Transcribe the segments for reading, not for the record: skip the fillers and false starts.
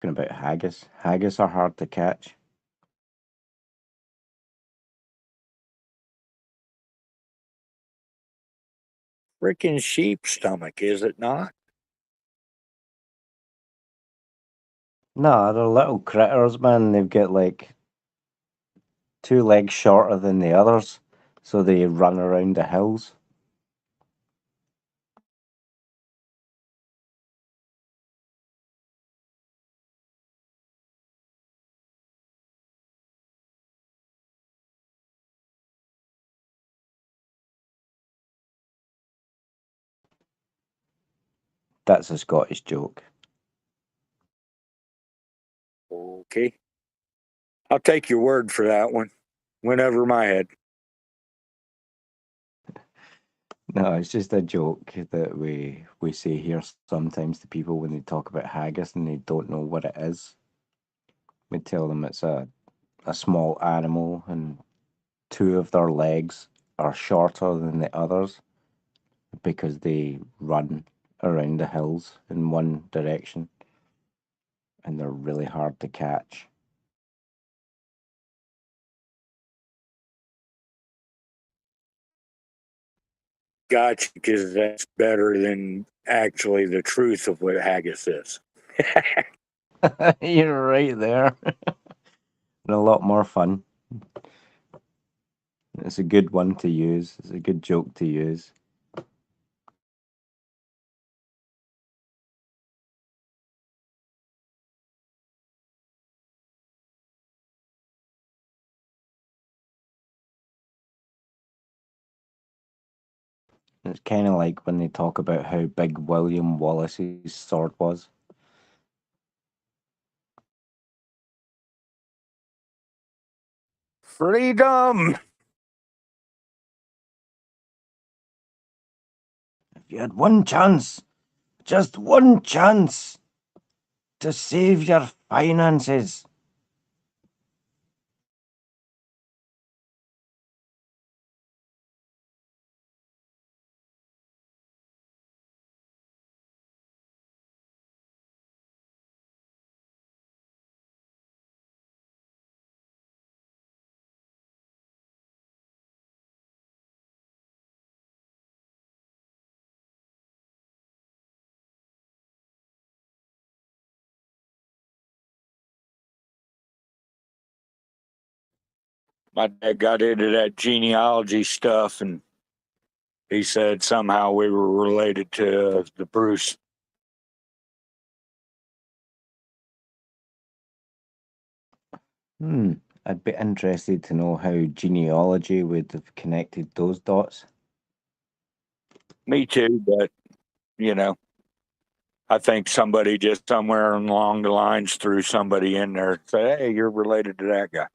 Talking about haggis. Haggis are hard to catch. Freaking sheep stomach, is it not? No, they're little critters, man. They've got like 2 legs shorter than the others, so they run around the hills. That's a Scottish joke. Okay. I'll take your word for that one. Went over my head. No, it's just a joke that we say here sometimes to people when they talk about haggis and they don't know what it is. We tell them it's a small animal and 2 of their legs are shorter than the others because they run around the hills in one direction and they're really hard to catch. Gotcha, because that's better than actually the truth of what haggis is. You're right there. And a lot more fun. It's a good one to use. It's a good joke to use. It's kind of like when they talk about how big William Wallace's sword was. Freedom! If you had one chance, just one chance, to save your finances. My dad got into that genealogy stuff, and he said somehow we were related to the Bruce. I'd be interested to know how genealogy would have connected those dots. Me too, but, you know, I think somebody just somewhere along the lines threw somebody in there and said, hey, you're related to that guy.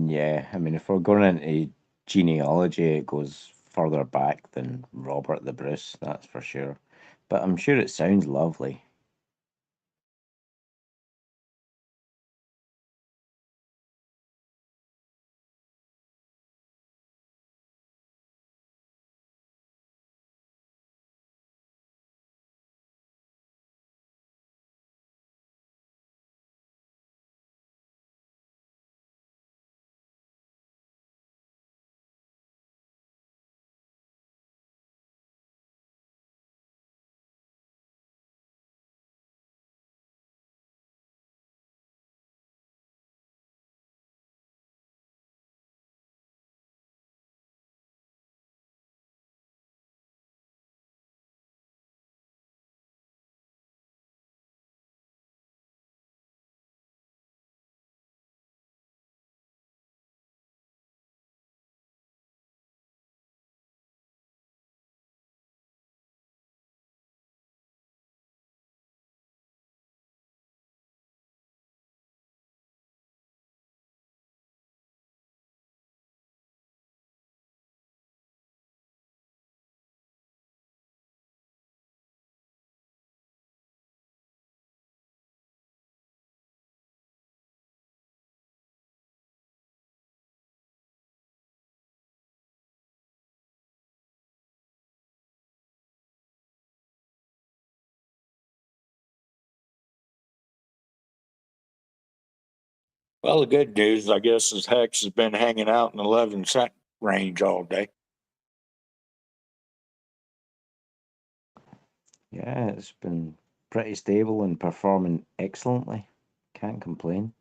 Yeah, I mean, if we're going into genealogy, it goes further back than Robert the Bruce, that's for sure. But I'm sure it sounds lovely. Well, the good news, I guess, is Hex has been hanging out in the 11-cent range all day. Yeah, it's been pretty stable and performing excellently. Can't complain.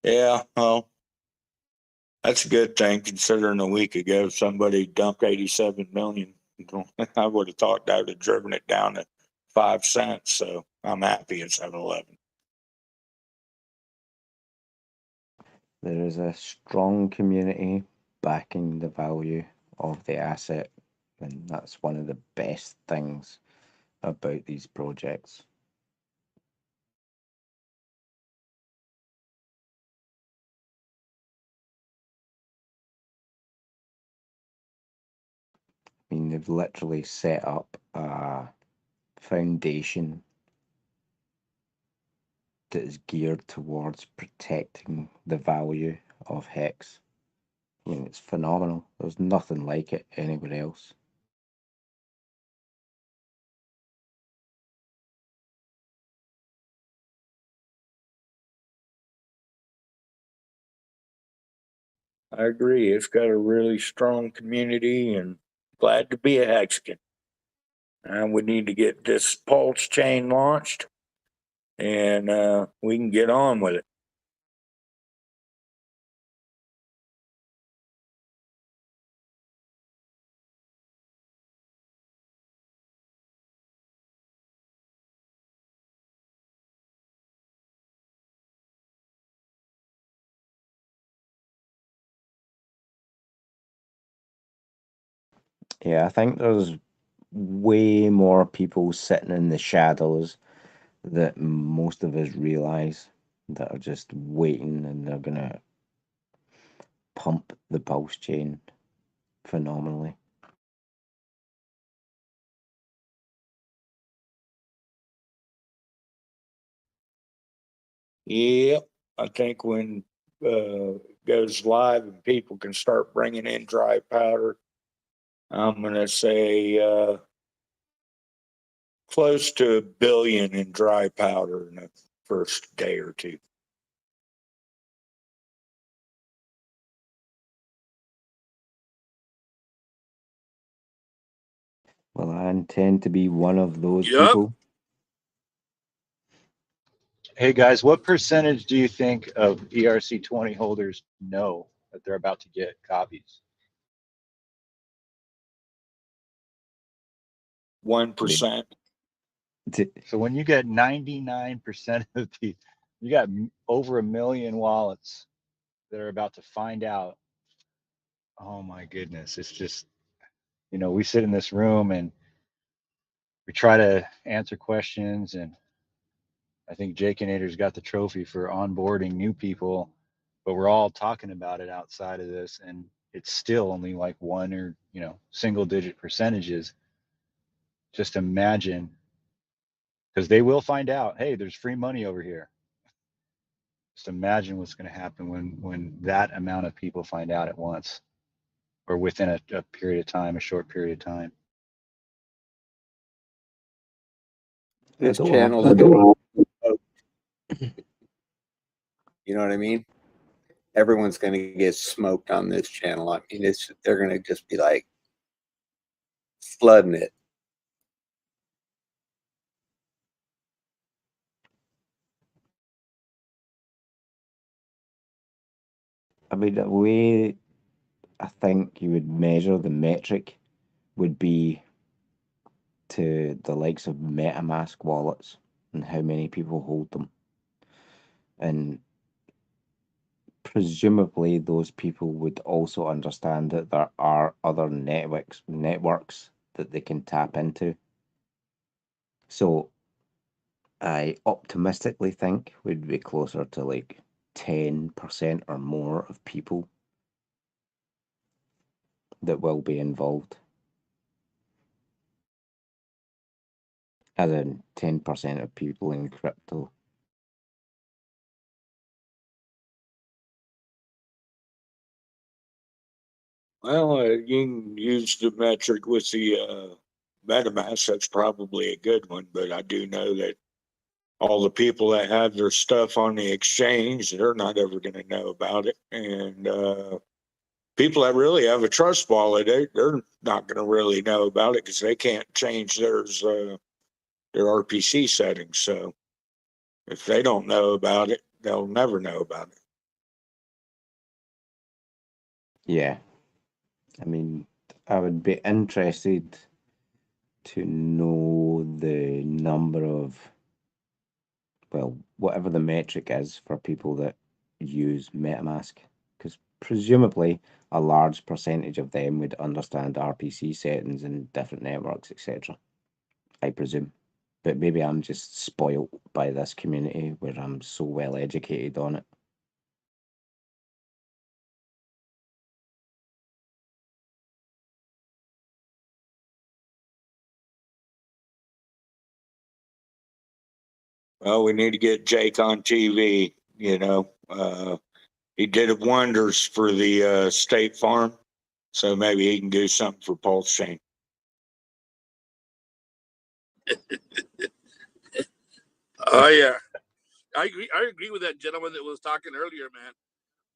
Yeah, well, that's a good thing considering a week ago somebody dumped 87 million. I would have thought that would have driven it down to 5 cents. So I'm happy it's at 11. There is a strong community backing the value of the asset, and that's one of the best things about these projects. I mean, they've literally set up a foundation that is geared towards protecting the value of Hex. I mean, it's phenomenal. There's nothing like it anywhere else. I agree. It's got a really strong community and glad to be a Hexican. And we need to get this Pulsechain launched and we can get on with it. Yeah, I think there's way more people sitting in the shadows that most of us realize that are just waiting, and they're gonna pump the Pulsechain phenomenally. Yep. I think when it goes live and people can start bringing in dry powder, I'm going to say close to $1 billion in dry powder in the first day or two. Well, I intend to be one of those Yep. people. Hey guys, what percentage do you think of ERC20 holders know that they're about to get copies? 1%. So when you get 99% of the, you got over 1 million wallets that are about to find out. Oh my goodness, it's just, you know, we sit in this room and we try to answer questions, and I think Jake and Ader's got the trophy for onboarding new people, but we're all talking about it outside of this, and it's still only like 1 or, you know, single digit percentages. Just imagine, because they will find out, hey, there's free money over here. Just imagine what's going to happen when that amount of people find out at once, or within a period of time, a short period of time. This don't channel's have- gonna, you know what I mean? Everyone's gonna get smoked on this channel. I mean, they're gonna just be like flooding it. I mean, the way I think you would measure the metric would be to the likes of MetaMask wallets and how many people hold them. And presumably those people would also understand that there are other networks that they can tap into. So I optimistically think we'd be closer to like 10% or more of people that will be involved. As in 10% of people in crypto. Well, you can use the metric with the MetaMask, that's probably a good one, but I do know that all the people that have their stuff on the exchange, they're not ever going to know about it. And people that really have a trust wallet, they're not going to really know about it because they can't change their RPC settings. So if they don't know about it, they'll never know about it. Yeah. I mean, I would be interested to know the number of, well, whatever the metric is for people that use MetaMask, because presumably a large percentage of them would understand RPC settings in different networks, etc. I presume. But maybe I'm just spoilt by this community where I'm so well educated on it. Well, we need to get Jake on TV. You know, he did wonders for the State Farm, so maybe he can do something for Pulsechain. Oh yeah, I agree. I agree with that gentleman that was talking earlier, man.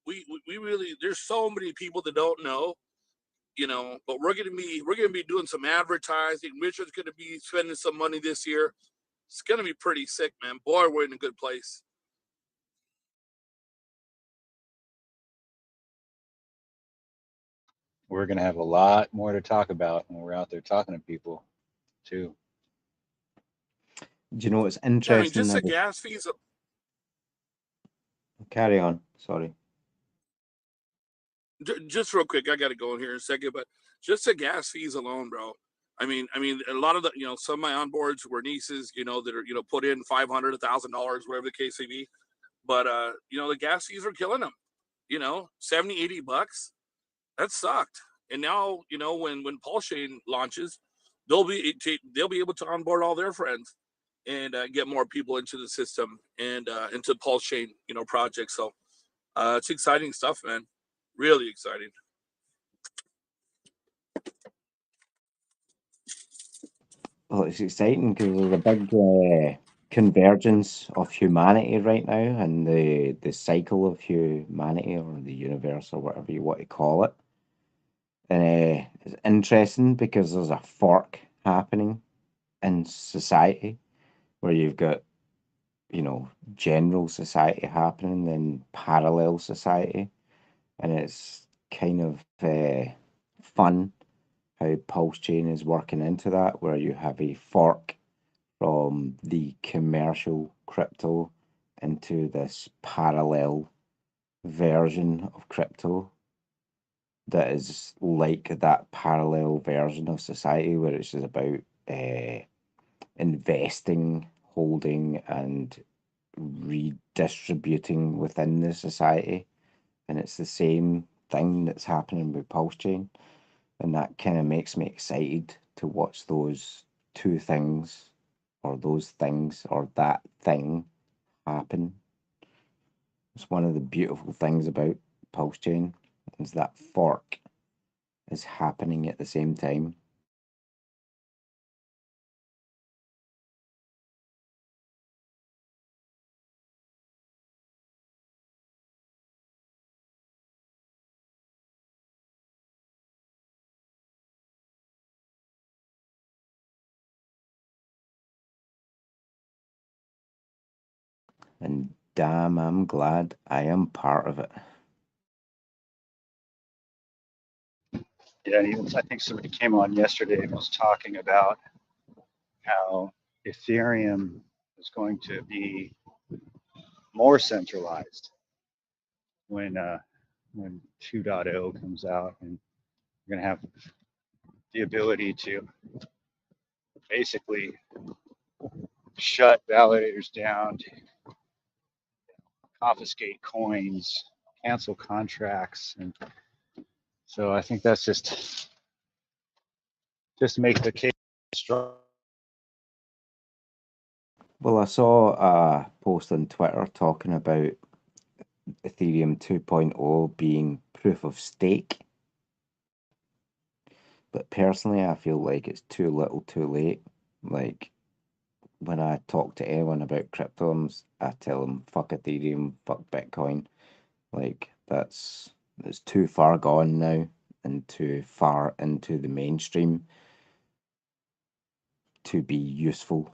We really, there's so many people that don't know, you know, but we're gonna be doing some advertising. Richard's gonna be spending some money this year. It's gonna be pretty sick, man. Boy, we're in a good place. We're going to have a lot more to talk about when we're out there talking to people too. Do you know what's Yeah, I mean, interesting? just the gas fees. Carry on. Sorry. Just real quick, I got to go in here in a second, but just the gas fees alone, bro. I mean, a lot of the, you know, some of my onboards were nieces, you know, that are, you know, put in $500, $1,000, whatever the case may be. But, you know, the gas fees are killing them, you know, 70, $80. That sucked. And now, you know, when Pulsechain launches, they'll be able to onboard all their friends and get more people into the system and into Pulsechain, you know, projects. So it's exciting stuff, man. Really exciting. Well, it's exciting because there's a big convergence of humanity right now, and the cycle of humanity or the universe or whatever you want to call it. And it's interesting because there's a fork happening in society where you've got, you know, general society happening, then parallel society, and it's kind of fun how Pulsechain is working into that, where you have a fork from the commercial crypto into this parallel version of crypto that is like that parallel version of society where it's just about investing, holding, and redistributing within the society. And it's the same thing that's happening with Pulsechain. And that kind of makes me excited to watch those two things or those things or that thing happen. It's one of the beautiful things about Pulsechain is that fork is happening at the same time. And damn, I'm glad I am part of it. Yeah, and even I think somebody came on yesterday and was talking about how Ethereum is going to be more centralized when 2.0 comes out, and you're going to have the ability to basically shut validators down, confiscate coins, cancel contracts, and so I think that's just make the case strong. Well, I saw a post on Twitter talking about Ethereum 2.0 being proof of stake. But personally, I feel like it's too little too late. Like, when I talk to anyone about crypto, I tell them, fuck Ethereum, fuck Bitcoin. Like, it's too far gone now and too far into the mainstream to be useful.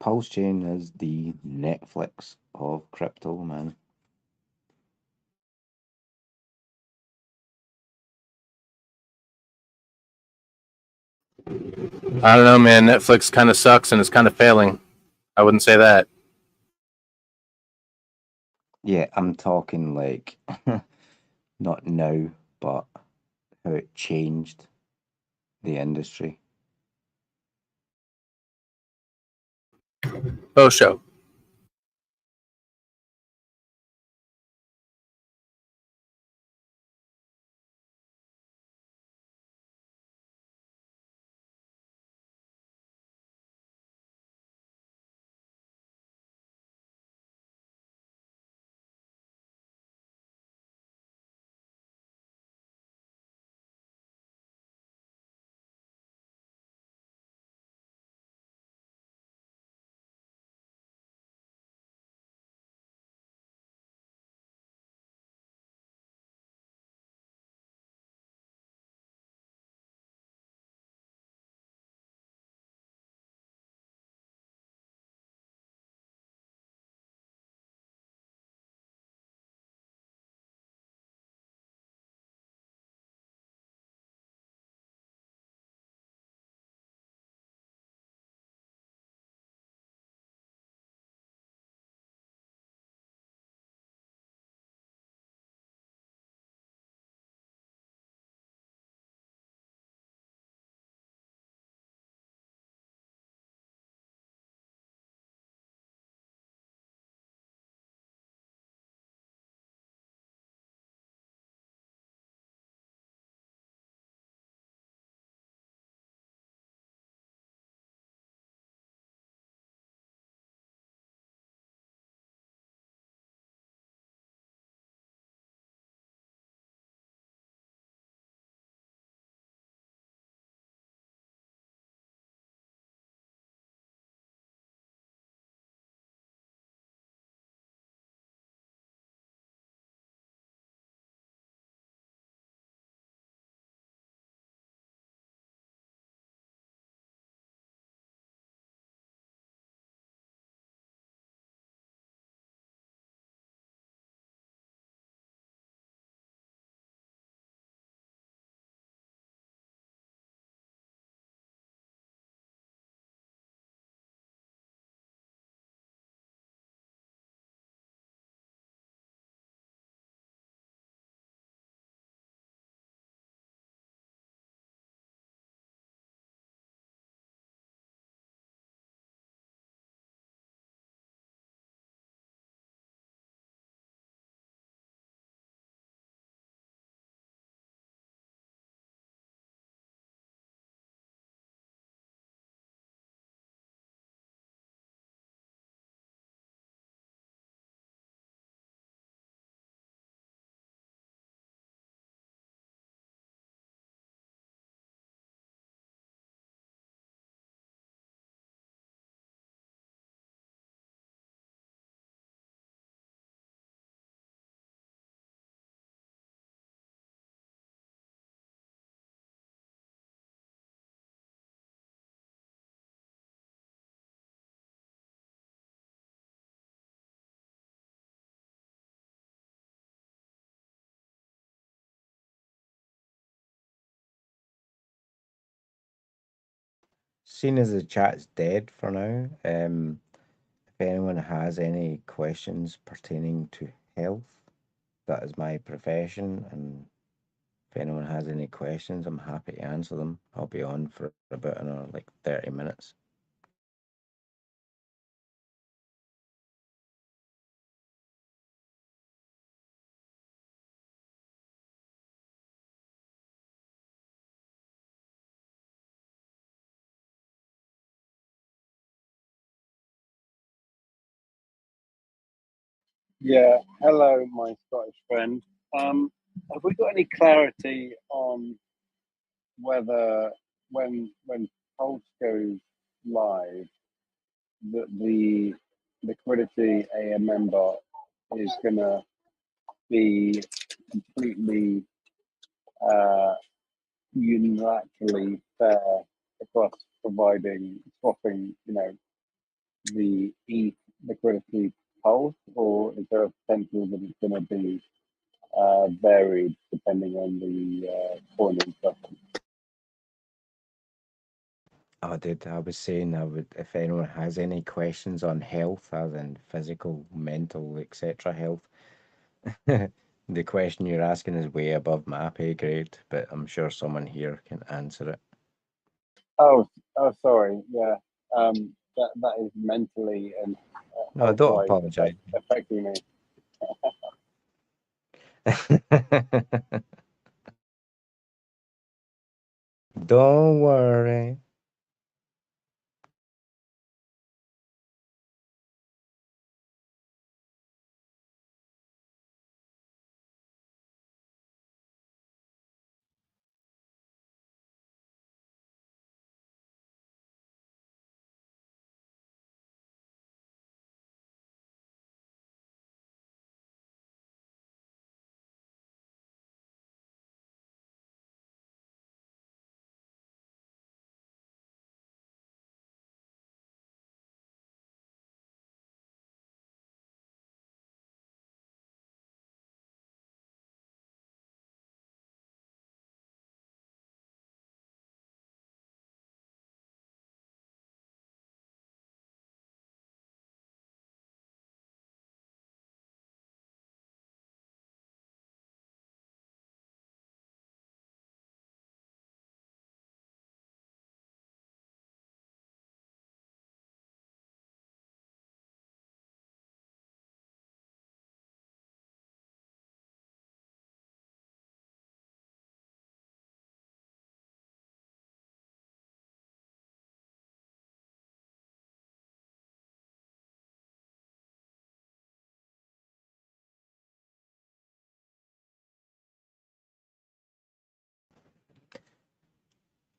Pulsechain is the Netflix of crypto, man. I don't know, man. Netflix kind of sucks and it's kind of failing. I wouldn't say that. Yeah, I'm talking like not now, but how it changed the industry. Post show. Seeing as the chat's dead for now, if anyone has any questions pertaining to health, that is my profession, and If anyone has any questions, I'm happy to answer them. I'll be on for about another 30 minutes. Yeah, hello, my Scottish friend. Have we got any clarity on whether when Pulse goes live, that the liquidity AMM bot is going to be completely unilaterally fair across providing swapping, the ETH liquidity Pulse, or is there a potential that it's going to be varied depending on the coin instruction? Oh, dude, I was saying if anyone has any questions on health, as in physical, mental, etc. health, the question you're asking is way above my pay grade, but I'm sure someone here can answer it. Oh, sorry. Yeah, that is mentally and No, don't health-wise apologize. affecting me. Don't worry.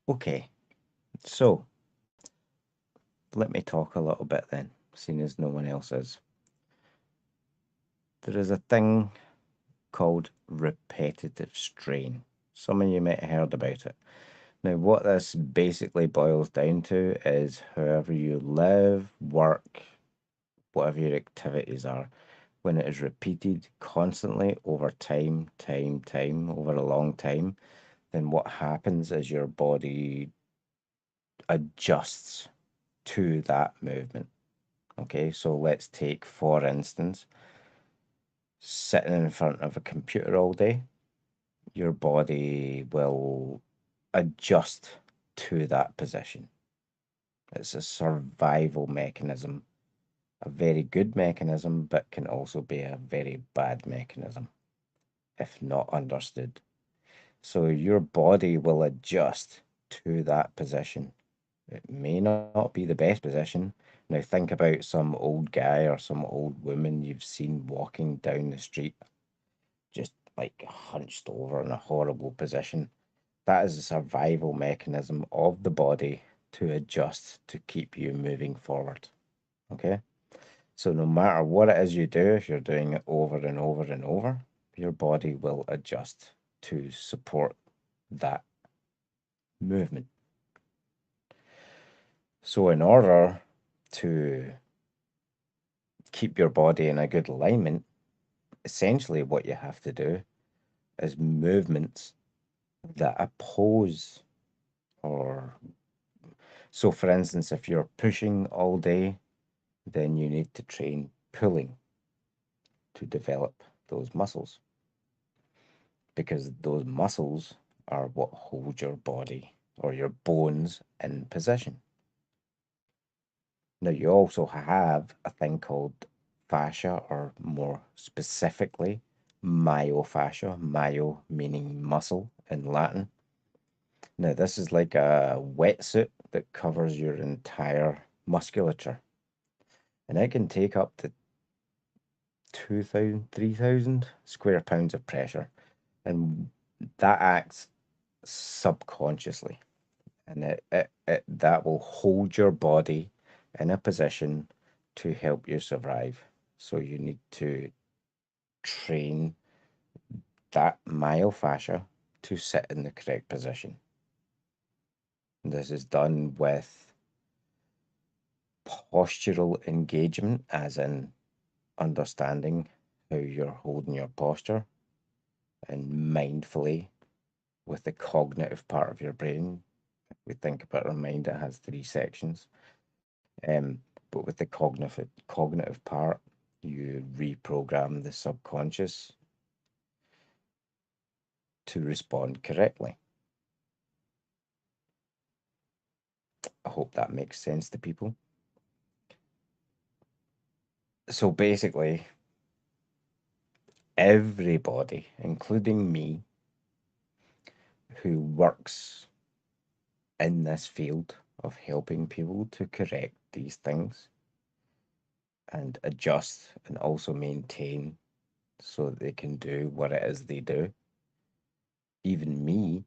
Okay, so let me talk a little bit then, seeing as no one else is. There is a thing called repetitive strain. Some of you might have heard about it. Now, what this basically boils down to is however you live, work, whatever your activities are, when it is repeated constantly over time, over a long time, then what happens is your body adjusts to that movement. Okay, so let's take, for instance, sitting in front of a computer all day, your body will adjust to that position. It's a survival mechanism, a very good mechanism, but can also be a very bad mechanism if not understood. So your body will adjust to that position. It may not be the best position. Now think about some old guy or some old woman you've seen walking down the street, just hunched over in a horrible position. That is a survival mechanism of the body to adjust to keep you moving forward. Okay? So no matter what it is you do, if you're doing it over and over and over, your body will adjust to support that movement. So in order to keep your body in a good alignment, essentially what you have to do is movements that oppose or so for instance, if you're pushing all day, then you need to train pulling to develop those muscles. because those muscles are what hold your body or your bones in position. Now, you also have a thing called fascia, or more specifically, myofascia, myo meaning muscle in Latin. Now, this is like a wetsuit that covers your entire musculature, and it can take up to 2,000, 3,000 square pounds of pressure, and that acts subconsciously, and that will hold your body in a position to help you survive. So you need to train that myofascia to sit in the correct position. This is done with postural engagement, as in understanding how you're holding your posture, and mindfully with the cognitive part of your brain. If we think about our mind, it has three sections. But with the cognitive part, you reprogram the subconscious to respond correctly. I hope that makes sense to people. So basically, everybody, including me, who works in this field of helping people to correct these things and adjust and also maintain so that they can do what it is they do, even me,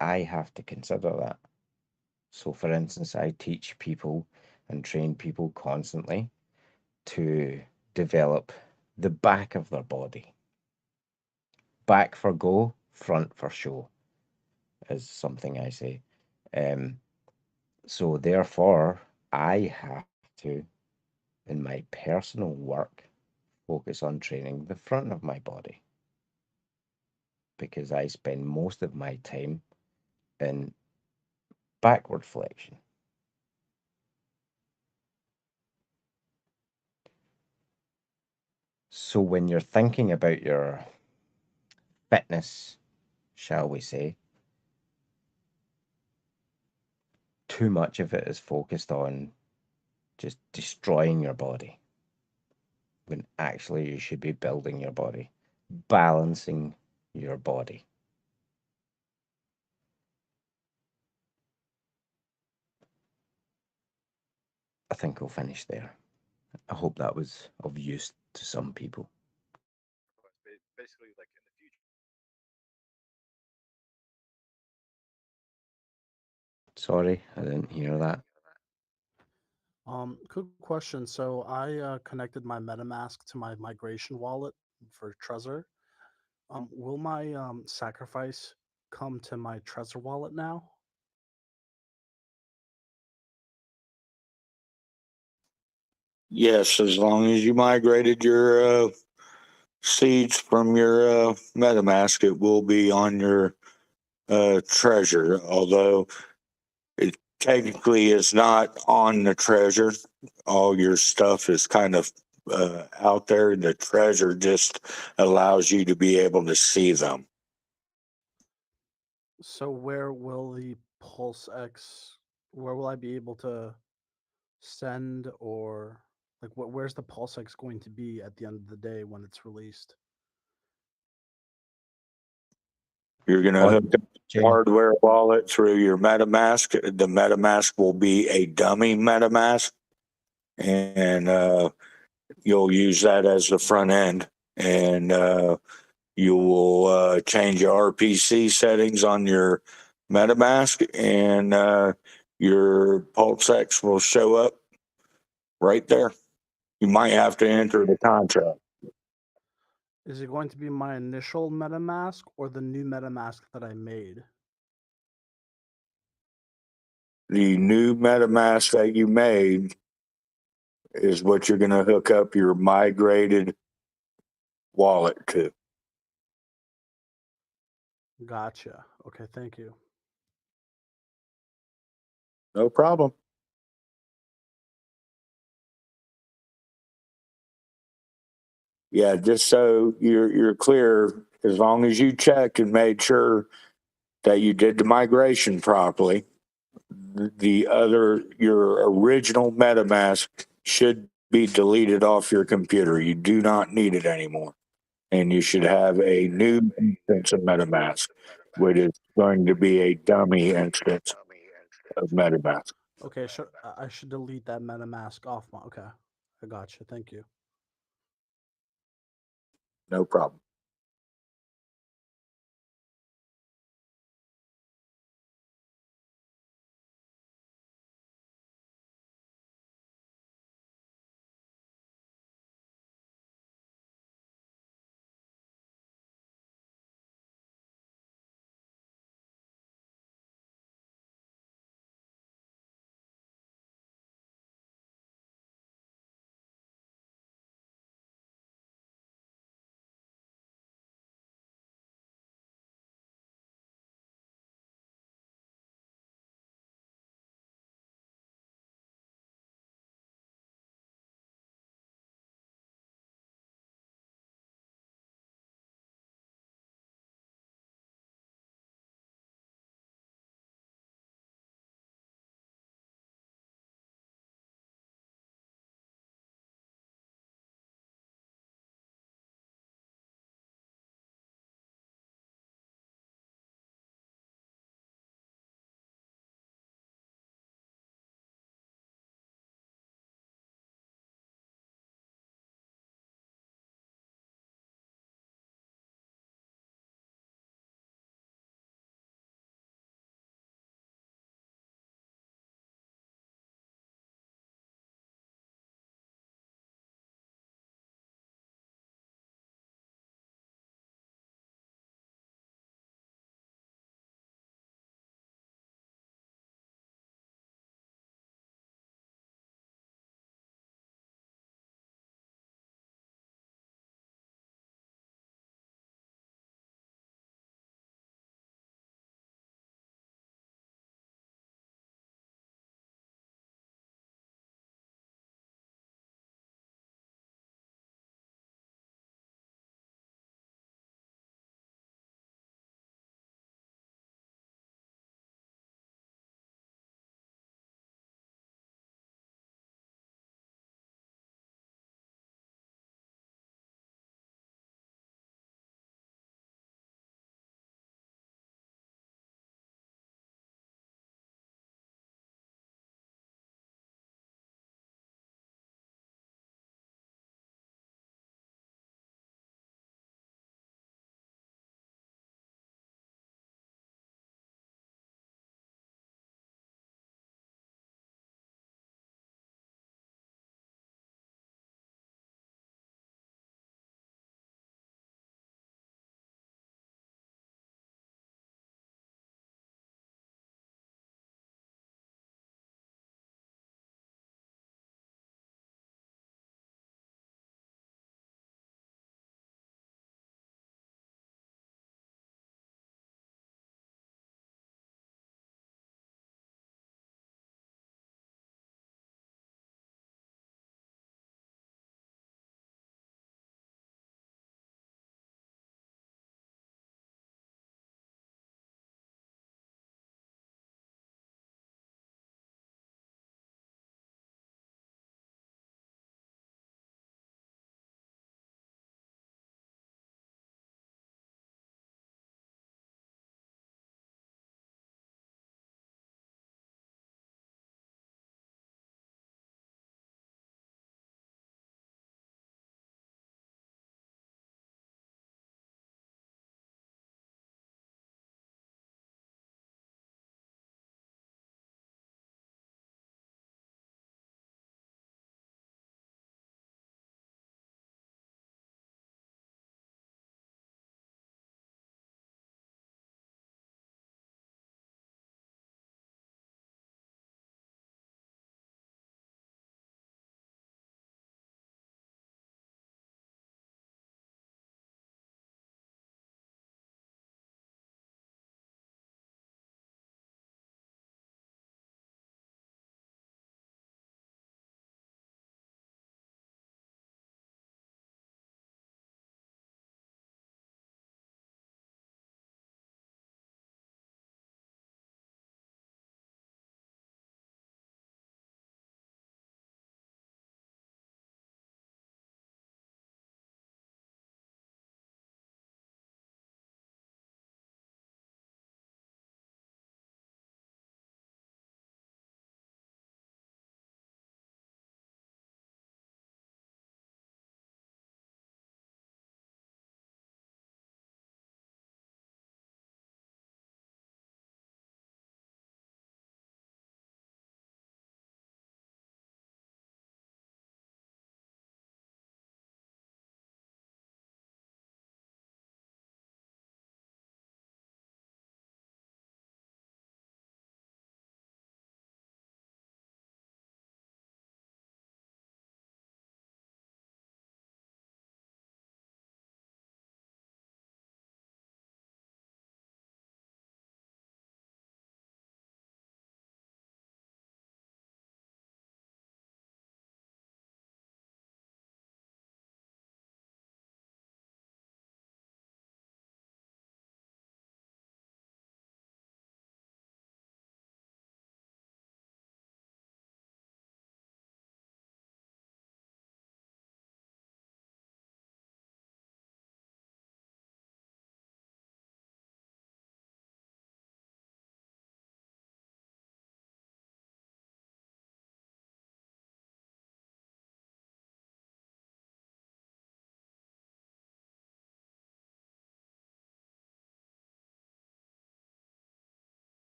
I have to consider that. So, for instance, I teach people and train people constantly to develop the back of their body. Back for go, front for show, is something I say. So, therefore, I have to, in my personal work, focus on training the front of my body, because I spend most of my time in backward flexion. So when you're thinking about your fitness, shall we say, too much of it is focused on just destroying your body, when actually you should be building your body, balancing your body. I think I'll finish there. I hope that was of use to some people. Basically, like in the future. Sorry, I didn't hear that. Quick question. So I connected my MetaMask to my migration wallet for Trezor. Will my sacrifice come to my Trezor wallet now? Yes, as long as you migrated your seeds from your MetaMask, it will be on your treasure, although it technically is not on the treasure. All your stuff is kind of out there. The treasure just allows you to be able to see them. So where will the PulseX? Where will I be able to send, or like where's the PulseX going to be at the end of the day when it's released? You're going to hook up your hardware wallet through your MetaMask. The MetaMask will be a dummy MetaMask, and you'll use that as the front end. And you will change your RPC settings on your MetaMask, and your PulseX will show up right there. You might have to enter the contract. Is it going to be my initial MetaMask or the new MetaMask that I made? The new MetaMask that you made is what you're going to hook up your migrated wallet to. Gotcha. Okay, thank you. No problem. Yeah, just so you're clear, as long as you checked and made sure that you did the migration properly, your original MetaMask should be deleted off your computer. You do not need it anymore. And you should have a new instance of MetaMask, which is going to be a dummy instance of MetaMask. Okay, I should delete that MetaMask off my. Okay, I got you. Thank you. No problem.